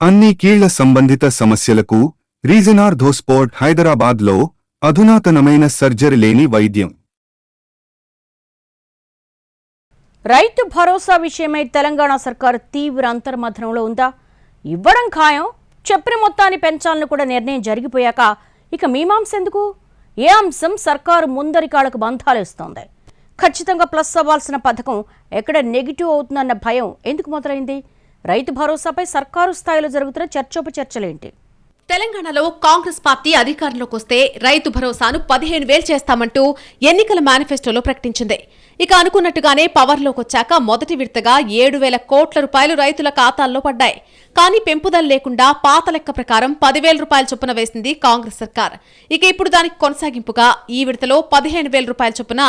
అన్ని కీళ్ల సంబంధిత సమస్యలకు రీజనార్థోస్పోర్ట్ హైదరాబాద్లో అధునాతనమైన సర్జరీ లేని వైద్యం. రైతు భరోసా విషయమై తెలంగాణ సర్కారు తీవ్ర అంతర్మథనంలో ఉందా? ఇవ్వడం ఖాయం, చెప్పిన మొత్తాన్ని పెంచాలని కూడా నిర్ణయం జరిగిపోయాక ఇక మీమాంస ఎందుకు? ఏ అంశం సర్కారు ముందరికాళ్లకు బంధాలేస్తోంది? ఖచ్చితంగా ప్లస్ అవ్వాల్సిన పథకం ఎక్కడ నెగిటివ్ అవుతుందన్న భయం ఎందుకు మొదలైంది? రైతు భరోసాపై సర్కారు స్థాయిలో జరుగుతున్న చర్చోపచర్చలేంటి? తెలంగాణలో కాంగ్రెస్ పార్టీ అధికారంలోకి వస్తే రైతు భరోసాను 15,000 చేస్తామంటూ ఎన్నికల మేనిఫెస్టోలో ప్రకటించింది. ఇక అనుకున్నట్టుగానే పవర్లోకి వచ్చాక మొదటి విడతగా 7,000 కోట్ల రూపాయలు రైతుల ఖాతాల్లో పడ్డాయి. కానీ పెంపుదల లేకుండా పాత లెక్క ప్రకారం 10,000 రూపాయల చొప్పున వేసింది కాంగ్రెస్ సర్కార్. ఇక ఇప్పుడు దానికి కొనసాగింపుగా ఈ విడతలో 15,000 రూపాయల చొప్పున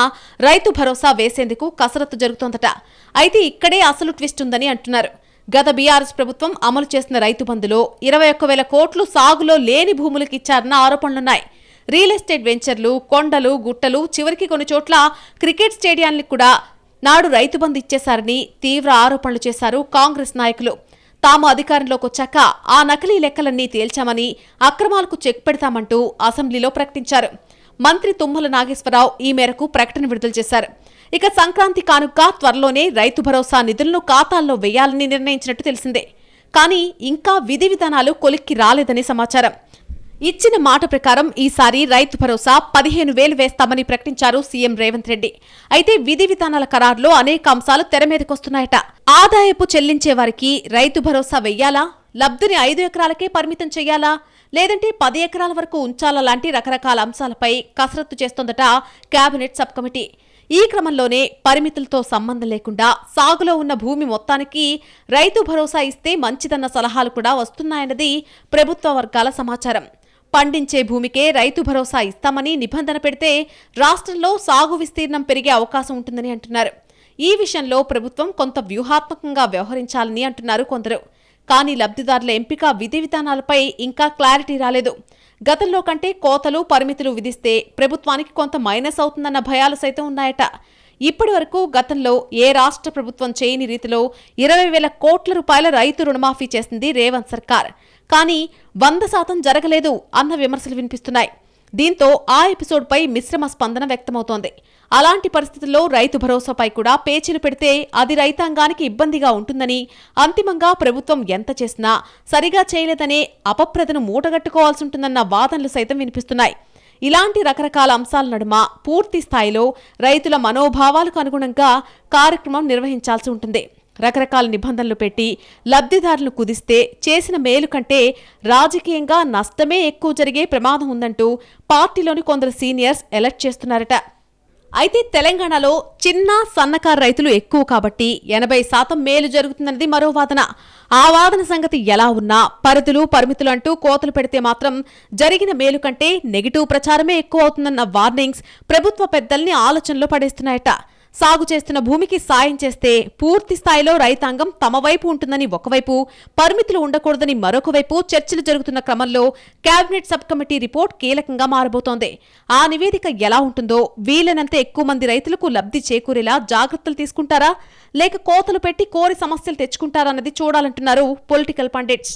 రైతు భరోసా వేసేందుకు కసరత్తు జరుగుతోందట. అయితే ఇక్కడే అసలు ట్విస్ట్ ఉందని అంటున్నారు. గత బీఆర్ఎస్ ప్రభుత్వం అమలు చేసిన రైతు బంధులో 21,000 కోట్లు సాగులో లేని భూములకు ఇచ్చారన్న ఆరోపణలున్నాయి. రియల్ ఎస్టేట్ వెంచర్లు, కొండలు, గుట్టలు, చివరికి కొన్ని చోట్ల క్రికెట్ స్టేడియానికి కూడా నాడు రైతు బంధు ఇచ్చేశారని తీవ్ర ఆరోపణలు చేశారు కాంగ్రెస్ నాయకులు. తాము అధికారంలోకి వచ్చాక ఆ నకిలీ లెక్కలన్నీ తేల్చామని, అక్రమాలకు చెక్ పెడతామంటూ అసెంబ్లీలో ప్రకటించారు. మంత్రి తుమ్మల నాగేశ్వరరావు ఈ మేరకు ప్రకటన విడుదల చేశారు. ఇక సంక్రాంతి కానుక త్వరలోనే రైతు భరోసా నిధులను ఖాతాల్లో వేయాలని నిర్ణయించినట్టు తెలిసిందే. కానీ ఇంకా విధి విధానాలు కొలిక్కి రాలేదని సమాచారం. ఇచ్చిన మాట ప్రకారం ఈసారి రైతు భరోసా 15,000 వేస్తామని ప్రకటించారు సీఎం రేవంత్ రెడ్డి. అయితే విధి విధానాల ఖరారులో అనేక అంశాలు తెరమీదకొస్తున్నాయట. ఆదాయపు చెల్లించే వారికి రైతు భరోసా వెయ్యాలా? లబ్ధిని 5 ఎకరాలకే పరిమితం చెయ్యాలా? లేదంటే 10 ఎకరాల వరకు ఉంచాలా? లాంటి రకరకాల అంశాలపై కసరత్తు చేస్తోందట కేబినెట్ సబ్ కమిటీ. ఈ క్రమంలోనే పరిమితులతో సంబంధం లేకుండా సాగులో ఉన్న భూమి మొత్తానికి రైతు భరోసా ఇస్తే మంచిదన్న సలహాలు కూడా వస్తున్నాయన్నది ప్రభుత్వ వర్గాల సమాచారం. పండించే భూమికే రైతు భరోసా ఇస్తామని నిబంధన పెడితే రాష్ట్రంలో సాగు విస్తీర్ణం పెరిగే అవకాశం ఉంటుందని అంటున్నారు. ఈ విషయంలో ప్రభుత్వం కొంత వ్యూహాత్మకంగా వ్యవహరించాలని అంటున్నారు కొందరు. కానీ లబ్ధిదారుల ఎంపిక విధి విధానాలపై ఇంకా క్లారిటీ రాలేదు. గతంలో కంటే కోతలు, పరిమితులు విధిస్తే ప్రభుత్వానికి కొంత మైనస్ అవుతుందన్న భయాలు సైతం ఉన్నాయట. ఇప్పటి వరకు గతంలో ఏ రాష్ట్ర ప్రభుత్వం చేయని రీతిలో 20,000 కోట్ల రూపాయల రైతు రుణమాఫీ చేసింది రేవంత్ సర్కార్. కానీ 100% జరగలేదు అన్న విమర్శలు వినిపిస్తున్నాయి. దీంతో ఆ ఎపిసోడ్పై మిశ్రమ స్పందన వ్యక్తమవుతోంది. అలాంటి పరిస్థితుల్లో రైతు భరోసాపై కూడా పేచీలు పెడితే అది రైతాంగానికి ఇబ్బందిగా ఉంటుందని, అంతిమంగా ప్రభుత్వం ఎంత చేసినా సరిగా చేయలేదనే అపప్రదను మూటగట్టుకోవాల్సి ఉంటుందన్న వాదనలు సైతం వినిపిస్తున్నాయి. ఇలాంటి రకరకాల అంశాల నడుమ పూర్తి స్థాయిలో రైతుల మనోభావాలకు అనుగుణంగా కార్యక్రమం నిర్వహించాల్సి ఉంటుంది. రకరకాల నిబంధనలు పెట్టి లబ్ధిదారులను కుదిస్తే చేసిన మేలు కంటే రాజకీయంగా నష్టమే ఎక్కువ జరిగే ప్రమాదం ఉందంటూ పార్టీలోని కొందరు సీనియర్స్ ఎలర్ట్ చేస్తున్నారట. అయితే తెలంగాణలో చిన్న, సన్నకారు రైతులు ఎక్కువ కాబట్టి 80% మేలు జరుగుతుందన్నది మరో వాదన. ఆ వాదన సంగతి ఎలా ఉన్నా పరిధులు, పరిమితులు అంటూ కోతలు పెడితే మాత్రం జరిగిన మేలు కంటే నెగిటివ్ ప్రచారమే ఎక్కువ అవుతుందన్న వార్నింగ్స్ ప్రభుత్వ పెద్దల్ని ఆలోచనలో పడేస్తున్నాయట. సాగు చేస్తున్న భూమికి సాయం చేస్తే పూర్తి స్థాయిలో రైతాంగం తమ వైపు ఉంటుందని ఒకవైపు, పరిమితులు ఉండకూడదని మరొక వైపు చర్చలు జరుగుతున్న క్రమంలో కేబినెట్ సబ్ కమిటీ రిపోర్ట్ కీలకంగా మారబోతోంది. ఆ నివేదిక ఎలా ఉంటుందో, వీలైనంత ఎక్కువ మంది రైతులకు లబ్ధి చేకూరేలా జాగ్రత్తలు తీసుకుంటారా, లేక కోతలు పెట్టి కోరి సమస్యలు తెచ్చుకుంటారా అన్నది చూడాలంటున్నారు పొలిటికల్ పండిట్స్.